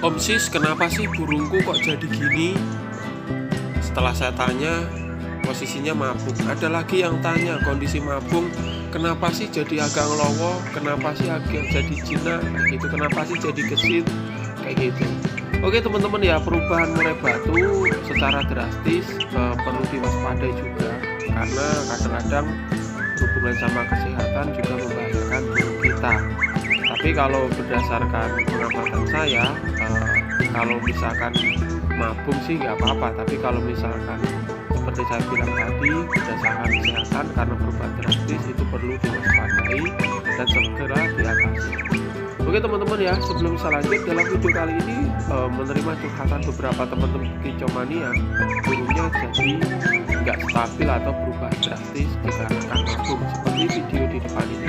"Om Sis, kenapa sih burungku kok jadi gini?" Setelah saya tanya, posisinya mabung. Ada lagi yang tanya, kondisi mabung, "Kenapa sih jadi agak ngelowo? Kenapa sih agak jadi jinak?" Kayak gitu. "Kenapa sih jadi gesit?" Kayak gitu. Oke teman-teman ya, perubahan murai batu secara drastis perlu diwaspadai juga, karena kadang-kadang hubungan sama kesehatan juga membahayakan tubuh kita. Tapi kalau berdasarkan pengamatan saya, kalau misalkan mabung sih nggak apa-apa. Tapi kalau misalkan seperti saya bilang tadi, berdasarkan kesehatan karena perubahan drastis itu perlu diwaspadai dan segera diatasi. Oke teman-teman ya, sebelum saya lanjut dalam video kali ini menerima curhatan beberapa teman-teman kicomania, burungnya jadi nggak stabil atau berubah drastis dikarenakan mabung seperti video di depan ini.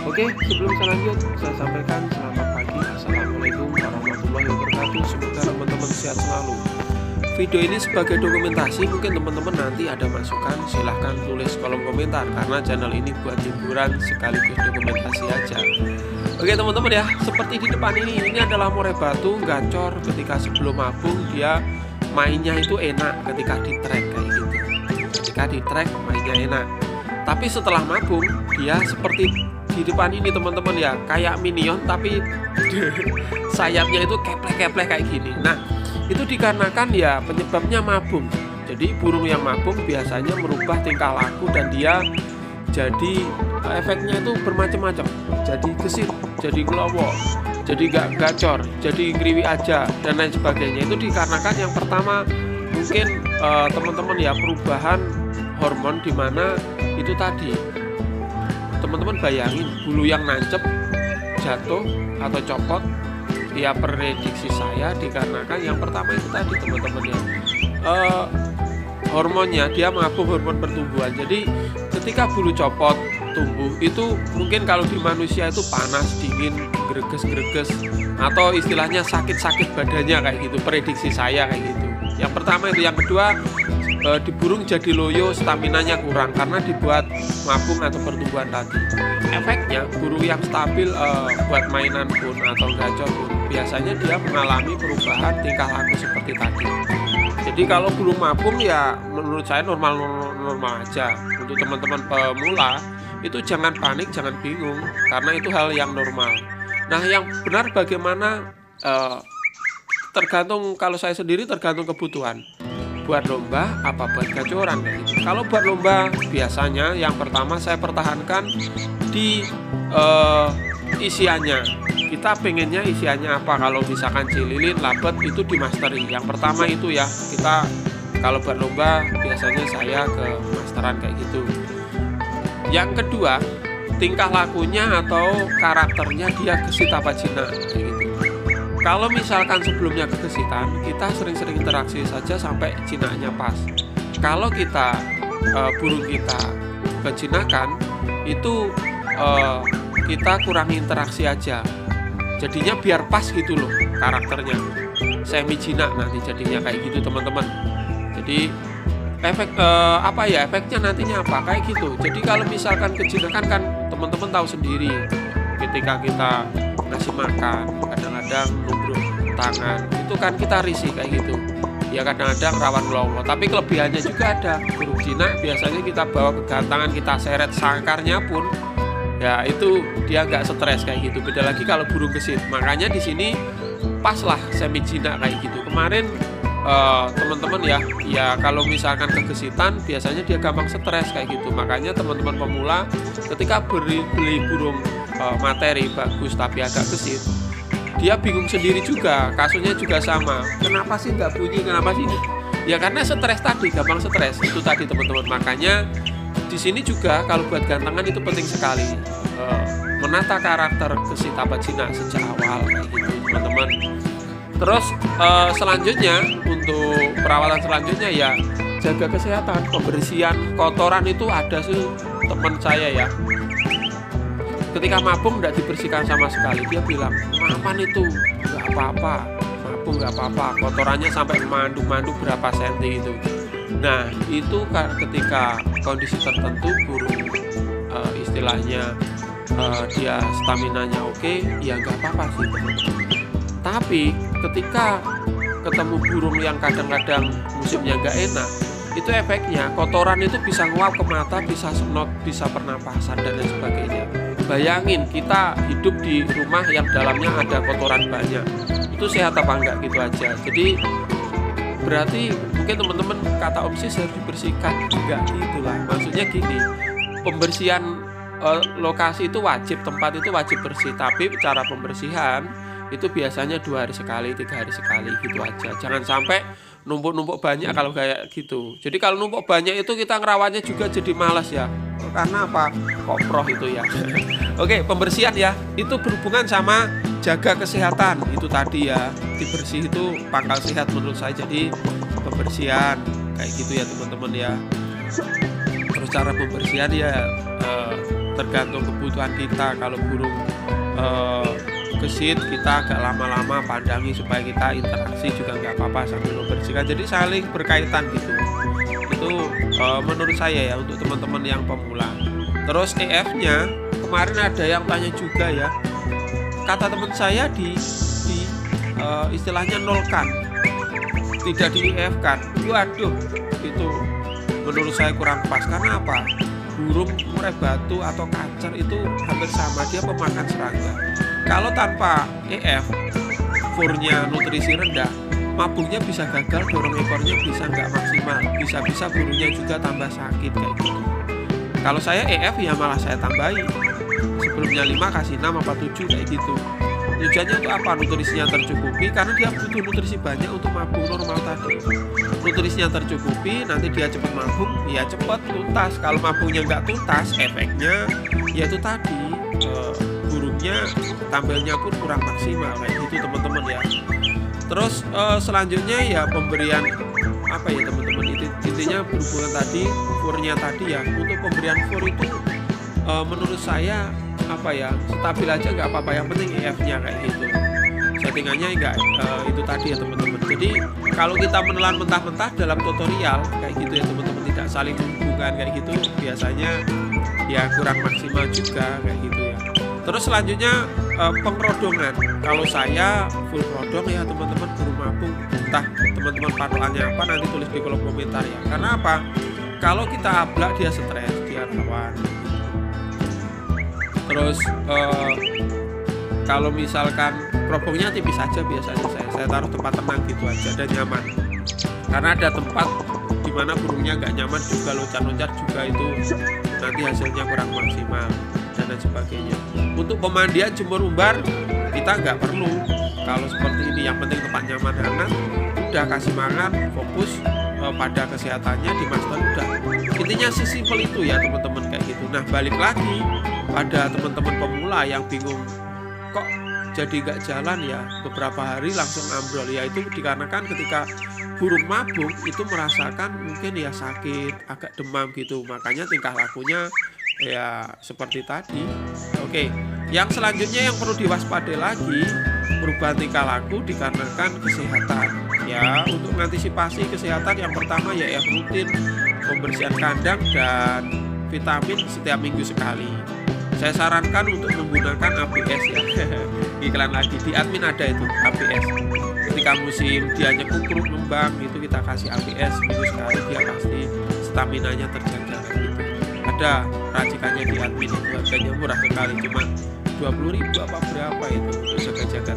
Oke, sebelum saya lanjut, saya sampaikan selamat pagi, assalamualaikum warahmatullahi wabarakatuh. Semoga teman-teman sehat selalu. Video ini sebagai dokumentasi, mungkin teman-teman nanti ada masukan, silahkan tulis kolom komentar, karena channel ini buat hiburan sekaligus dokumentasi aja. Oke teman-teman ya, seperti di depan ini adalah murai batu gacor. Ketika sebelum mabung dia mainnya itu enak ketika di track kayak gitu. Ketika di track mainnya enak. Tapi setelah mabung dia seperti di depan ini teman-teman ya, kayak minion tapi sayapnya itu keplek-keplek kayak gini. Nah, itu dikarenakan ya penyebabnya mabung. Jadi burung yang mabung biasanya merubah tingkah laku dan dia jadi efeknya itu bermacam-macam. Jadi gesit, jadi ngelowo, jadi gak gacor, jadi ngriwi aja dan lain sebagainya. Itu dikarenakan yang pertama mungkin teman-teman ya, perubahan hormon, dimana itu tadi teman-teman bayangin bulu yang nancep jatuh atau copot. Ya prediksi saya dikarenakan yang pertama itu tadi teman-teman ya, hormonnya dia mengabung hormon pertumbuhan. Jadi ketika bulu copot tumbuh itu mungkin kalau di manusia itu panas, dingin, greges-greges, atau istilahnya sakit-sakit badannya kayak gitu, prediksi saya kayak gitu. Yang pertama itu. Yang kedua, di burung jadi loyo, staminanya kurang karena dibuat mabung atau pertumbuhan tadi. Efeknya burung yang stabil buat mainan pun atau gacor pun biasanya dia mengalami perubahan tingkah laku seperti tadi. Jadi kalau burung mabung ya menurut saya normal aja. Untuk teman-teman pemula itu jangan panik, jangan bingung, karena itu hal yang normal. Nah yang benar bagaimana, tergantung, kalau saya sendiri tergantung kebutuhan. Buat lomba apa buat gacoran kayak gitu. Kalau buat lomba biasanya yang pertama saya pertahankan di isiannya. Kita pengennya isiannya apa? Kalau misalkan cililin, labet itu di mastery. Yang pertama itu ya, kita kalau buat lomba biasanya saya ke masteran kayak gitu. Yang kedua, tingkah lakunya atau karakternya dia gesit apa jinak kayak gitu. Kalau misalkan sebelumnya kegesitan, kita sering-sering interaksi saja sampai jinaknya pas. Kalau kita burung kita kejinakan, itu kita kurangi interaksi aja. Jadinya biar pas gitu loh karakternya. Semi jinak nanti jadinya kayak gitu teman-teman. Jadi efek efeknya nantinya apa kayak gitu. Jadi kalau misalkan kejinakan kan teman-teman tahu sendiri, ketika kita ngasih makan kadang-kadang nubruk tangan itu kan kita risih kayak gitu ya, kadang-kadang rawan ngelowo. Tapi kelebihannya juga ada, burung jinak biasanya kita bawa ke gantangan, kita seret sangkarnya pun ya itu dia nggak stres kayak gitu. Beda lagi kalau burung gesit, makanya di sini pas lah semi jinak kayak gitu. Kemarin teman-teman ya kalau misalkan kegesitan biasanya dia gampang stres kayak gitu. Makanya teman-teman pemula ketika beli burung materi bagus tapi agak gesit, dia bingung sendiri juga, kasusnya juga sama. Kenapa sih nggak bunyi, kenapa sih? Ya karena stres tadi, gampang stres itu tadi teman-teman. Makanya di sini juga kalau buat gantangan itu penting sekali menata karakter gesit apa jinak sejak awal kayak gitu teman-teman. Terus selanjutnya untuk perawatan selanjutnya ya jaga kesehatan, pembersihan kotoran itu ada sih teman saya ya. Ketika mabung tidak dibersihkan sama sekali, dia bilang mapan itu nggak apa-apa, mabung nggak apa-apa, kotorannya sampai manduk-manduk berapa senti itu. Nah itu ketika kondisi tertentu burung istilahnya dia staminanya oke, ya nggak apa-apa sih teman-teman. Tapi ketika ketemu burung yang kadang-kadang musimnya nggak enak, itu efeknya kotoran itu bisa nguap ke mata, bisa senot, bisa pernapasan dan lain sebagainya. Bayangin kita hidup di rumah yang dalamnya ada kotoran banyak, itu sehat apa enggak gitu aja. Jadi berarti mungkin teman-teman kata Om Sis harus dibersihkan, enggak gitulah. Maksudnya gini, pembersihan lokasi itu wajib, tempat itu wajib bersih, tapi cara pembersihan itu biasanya 2 hari sekali, 3 hari sekali gitu aja. Jangan sampai numpuk-numpuk banyak kalau kayak gitu. Jadi kalau numpuk banyak itu kita ngerawatnya juga jadi malas ya. Karena apa? Koproh itu ya. Oke, pembersihan ya. Itu berhubungan sama jaga kesehatan. Itu tadi ya. Dibersih itu pangkal sehat menurut saya. Jadi pembersihan kayak gitu ya teman-teman ya. Terus cara pembersihan ya tergantung kebutuhan kita. Kalau burung gesit, kita agak lama-lama pandangi supaya kita interaksi juga nggak apa-apa sambil membersihkan. Jadi saling berkaitan gitu. Itu menurut saya ya untuk teman-teman yang pemula. Terus EF-nya kemarin ada yang tanya juga ya. Kata teman saya di istilahnya nolkan, tidak di EF kan. Waduh, itu menurut saya kurang pas. Karena apa? Burung murai batu atau kacer itu hampir sama, dia pemakan serangga. Kalau tanpa EF, furnya nutrisi rendah, mabungnya bisa gagal, dorong ekornya bisa nggak maksimal, bisa-bisa burungnya juga tambah sakit kayak gitu. Kalau saya EF ya malah saya tambahin, sebelumnya 5 kasih 6 apa 7 kayak gitu. Tujuannya untuk apa? Nutrisinya tercukupi, karena dia butuh nutrisi banyak untuk mabung normal tadi. Nutrisinya tercukupi, nanti dia cepat mabung, ya cepat tuntas. Kalau mabungnya nggak tuntas, efeknya yaitu tadi burungnya tampilnya pun kurang maksimal kayak gitu teman-teman ya. Terus selanjutnya ya pemberian apa ya teman-teman, intinya berhubungan tadi furnya tadi ya. Untuk pemberian fur itu menurut saya apa ya, stabil aja nggak apa-apa, yang penting EF-nya kayak gitu. Settingannya enggak itu tadi ya teman-teman. Jadi kalau kita menelan mentah-mentah dalam tutorial kayak gitu ya teman-teman, tidak saling menghubungkan kayak gitu, biasanya ya kurang maksimal juga kayak gitu ya. Terus selanjutnya pengerodongan. Kalau saya full rodong ya teman-teman, burung mabung. Entah teman-teman patokannya apa, nanti tulis di kolom komentar ya. Karena apa? Kalau kita ablak dia stres, dia rawan. Terus kalau misalkan kerobongnya tipis saja, biasanya saya taruh tempat tenang gitu aja dan nyaman. Karena ada tempat dimana burungnya nggak nyaman juga, loncat-loncat juga, itu nanti hasilnya kurang maksimal dan lain sebagainya. Untuk pemandian jemur umbar kita nggak perlu kalau seperti ini, yang penting tempat nyaman hangat, udah kasih makan, fokus pada kesehatannya, dimaster udah. Intinya sesimpel itu ya teman-teman kayak gitu. Nah balik lagi pada teman-teman pemula yang bingung kok jadi nggak jalan ya, beberapa hari langsung ambrol, ya itu dikarenakan ketika burung mabung itu merasakan mungkin ya sakit, agak demam gitu, makanya tingkah lakunya ya seperti tadi. Oke, yang selanjutnya yang perlu diwaspadai lagi, perubahan tingkah laku dikarenakan kesehatan ya. Untuk mengantisipasi kesehatan, yang pertama ya rutin pembersihan kandang dan vitamin setiap minggu sekali. Saya sarankan untuk menggunakan ABS ya. Iklan lagi di admin ada itu ABS. Ketika musim dia kukruk ngembang itu kita kasih ABS minggu sekali, dia pasti staminanya terjaga gitu. Ada racikannya di admin itu, harganya murah sekali, cuma 20.000 apa berapa itu jaga-jaga.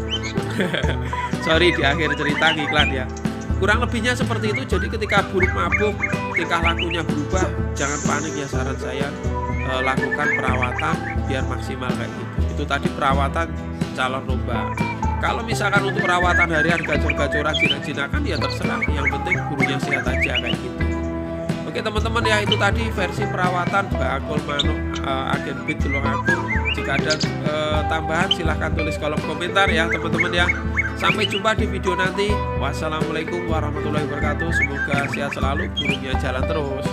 Sorry di akhir cerita iklan ya. Kurang lebihnya seperti itu. Jadi ketika burung mabuk tingkah lakunya berubah, jangan panik ya, saran saya lakukan perawatan biar maksimal kayak gitu. Itu tadi perawatan calon lomba. Kalau misalkan untuk perawatan harian gacor-gacoran, jinak-jinakan ya terserah, yang penting burungnya sehat aja kayak gitu. Oke teman-teman ya, itu tadi versi perawatan bakul manuk agen bit Tulungagung. Jika ada tambahan silahkan tulis kolom komentar ya teman-teman ya. Sampai jumpa di video nanti. Wassalamualaikum warahmatullahi wabarakatuh. Semoga sehat selalu, burungnya jalan terus.